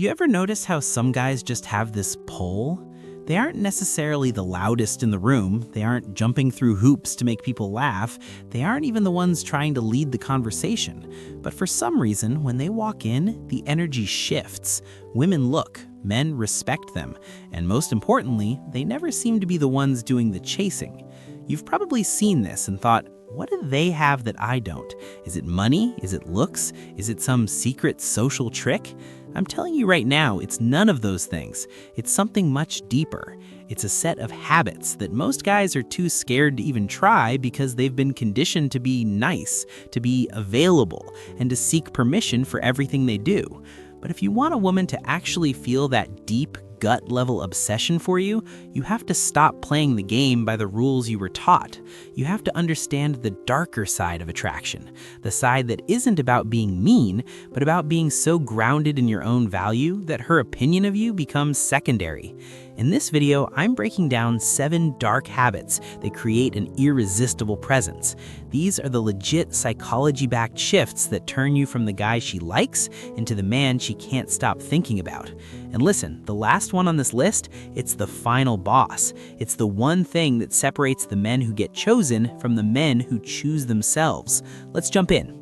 You ever notice how some guys just have this pull? They aren't necessarily the loudest in the room, they aren't jumping through hoops to make people laugh, they aren't even the ones trying to lead the conversation. But for some reason, when they walk in, the energy shifts. Women look, men respect them, and most importantly, they never seem to be the ones doing the chasing. You've probably seen this and thought, what do they have that I don't? Is it money? Is it looks? Is it some secret social trick? I'm telling you right now, it's none of those things. It's something much deeper. It's a set of habits that most guys are too scared to even try because they've been conditioned to be nice, to be available, and to seek permission for everything they do. But if you want a woman to actually feel that deep, gut-level obsession for you, you have to stop playing the game by the rules you were taught. You have to understand the darker side of attraction, the side that isn't about being mean, but about being so grounded in your own value that her opinion of you becomes secondary. In this video, I'm breaking down 7 dark habits that create an irresistible presence. These are the legit psychology-backed shifts that turn you from the guy she likes into the man she can't stop thinking about. And listen, the last one on this list, it's the final boss. It's the one thing that separates the men who get chosen from the men who choose themselves. Let's jump in.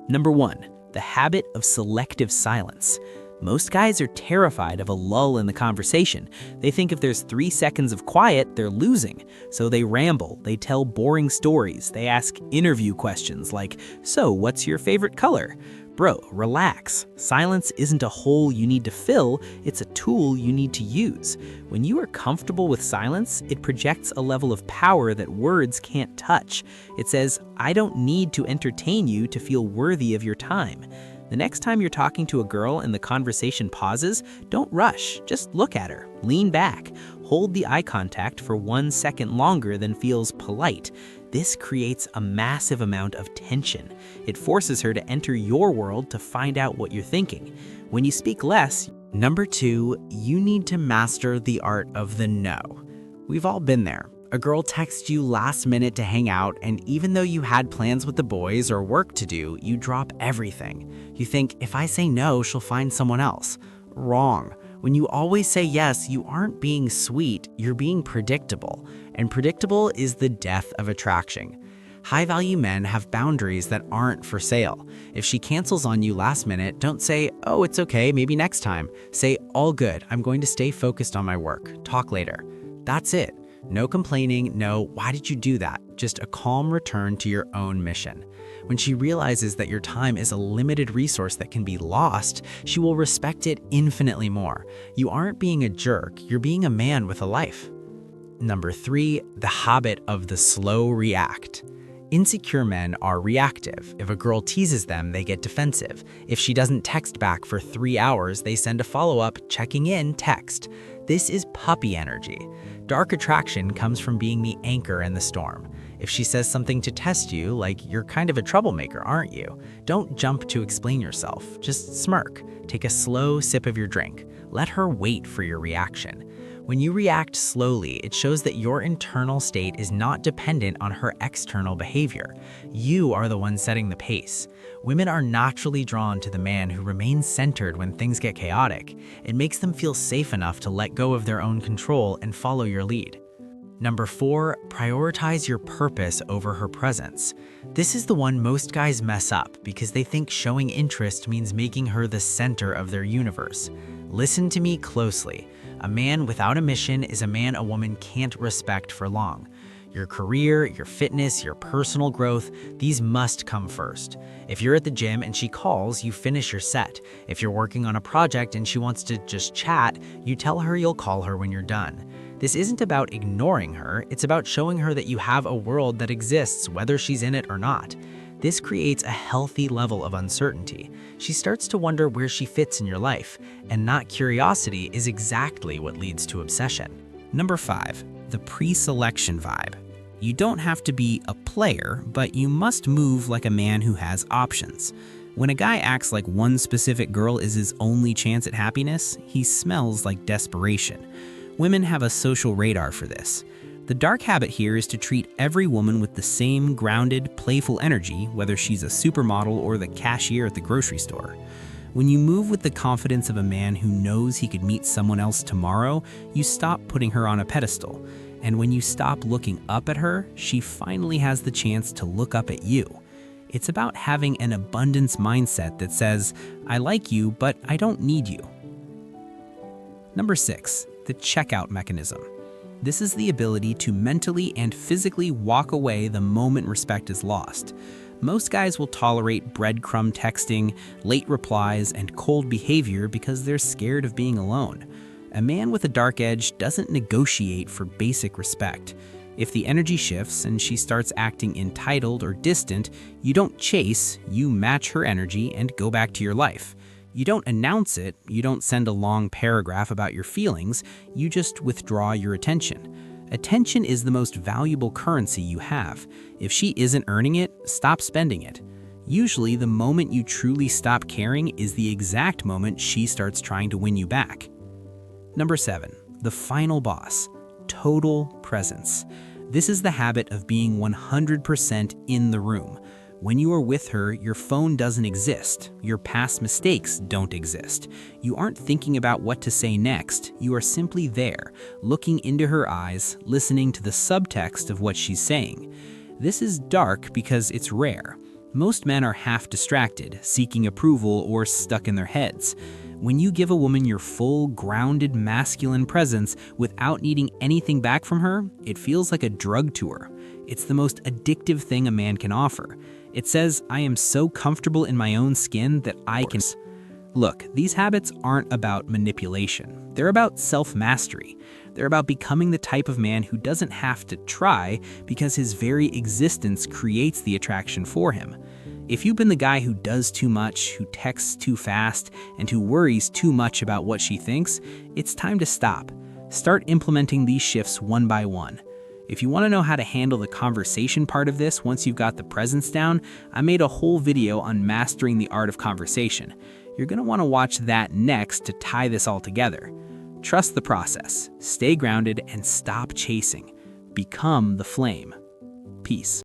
Number 1, the habit of selective silence. Most guys are terrified of a lull in the conversation. They think if there's 3 seconds of quiet, they're losing. So they ramble, they tell boring stories, they ask interview questions like, "So, what's your favorite color?" Bro, relax. Silence isn't a hole you need to fill, it's a tool you need to use. When you are comfortable with silence, it projects a level of power that words can't touch. It says, I don't need to entertain you to feel worthy of your time. The next time you're talking to a girl and the conversation pauses, don't rush, just look at her, lean back, hold the eye contact for 1 second longer than feels polite. This creates a massive amount of tension. It forces her to enter your world to find out what you're thinking. When you speak less, Number 2, you need to master the art of the no. We've all been there. A girl texts you last minute to hang out, and even though you had plans with the boys or work to do, you drop everything. You think, if I say no, she'll find someone else. Wrong. When you always say yes, you aren't being sweet, you're being predictable. And predictable is the death of attraction. High-value men have boundaries that aren't for sale. If she cancels on you last minute, don't say, oh, it's okay, maybe next time. Say, all good, I'm going to stay focused on my work. Talk later. That's it. No complaining, no, why did you do that? Just a calm return to your own mission. When she realizes that your time is a limited resource that can be lost, she will respect it infinitely more. You aren't being a jerk, you're being a man with a life. Number 3, the habit of the slow react. Insecure men are reactive. If a girl teases them, they get defensive. If she doesn't text back for 3 hours, they send a follow-up, checking in text. This is puppy energy. Dark attraction comes from being the anchor in the storm. If she says something to test you, like you're kind of a troublemaker, aren't you? Don't jump to explain yourself. Just smirk. Take a slow sip of your drink. Let her wait for your reaction. When you react slowly, it shows that your internal state is not dependent on her external behavior. You are the one setting the pace. Women are naturally drawn to the man who remains centered when things get chaotic. It makes them feel safe enough to let go of their own control and follow your lead. Number 4, prioritize your purpose over her presence. This is the one most guys mess up because they think showing interest means making her the center of their universe. Listen to me closely. A man without a mission is a man a woman can't respect for long. Your career, your fitness, your personal growth, these must come first. If you're at the gym and she calls, you finish your set. If you're working on a project and she wants to just chat, you tell her you'll call her when you're done. This isn't about ignoring her, it's about showing her that you have a world that exists whether she's in it or not. This creates a healthy level of uncertainty. She starts to wonder where she fits in your life, and not curiosity is exactly what leads to obsession. Number 5, the PreSelection Vibe. You don't have to be a player, but you must move like a man who has options. When a guy acts like one specific girl is his only chance at happiness, he smells like desperation. Women have a social radar for this. The dark habit here is to treat every woman with the same grounded, playful energy, whether she's a supermodel or the cashier at the grocery store. When you move with the confidence of a man who knows he could meet someone else tomorrow, you stop putting her on a pedestal. And when you stop looking up at her, she finally has the chance to look up at you. It's about having an abundance mindset that says, I like you, but I don't need you. Number 6, the checkout mechanism. This is the ability to mentally and physically walk away the moment respect is lost. Most guys will tolerate breadcrumb texting, late replies, and cold behavior because they're scared of being alone. A man with a dark edge doesn't negotiate for basic respect. If the energy shifts and she starts acting entitled or distant, you don't chase, you match her energy and go back to your life. You don't announce it, you don't send a long paragraph about your feelings, you just withdraw your attention. Attention is the most valuable currency you have. If she isn't earning it, stop spending it. Usually, the moment you truly stop caring is the exact moment she starts trying to win you back. Number 7, the final boss, total presence. This is the habit of being 100% in the room. When you are with her, your phone doesn't exist. Your past mistakes don't exist. You aren't thinking about what to say next. You are simply there, looking into her eyes, listening to the subtext of what she's saying. This is dark because it's rare. Most men are half distracted, seeking approval, or stuck in their heads. When you give a woman your full, grounded, masculine presence without needing anything back from her, it feels like a drug to her. It's the most addictive thing a man can offer. It says, I am so comfortable in my own skin that I can... Look, these habits aren't about manipulation. They're about self-mastery. They're about becoming the type of man who doesn't have to try because his very existence creates the attraction for him. If you've been the guy who does too much, who texts too fast, and who worries too much about what she thinks, it's time to stop. Start implementing these shifts one by one. If you want to know how to handle the conversation part of this once you've got the presence down, I made a whole video on mastering the art of conversation. You're going to want to watch that next to tie this all together. Trust the process, stay grounded, and stop chasing. Become the flame. Peace.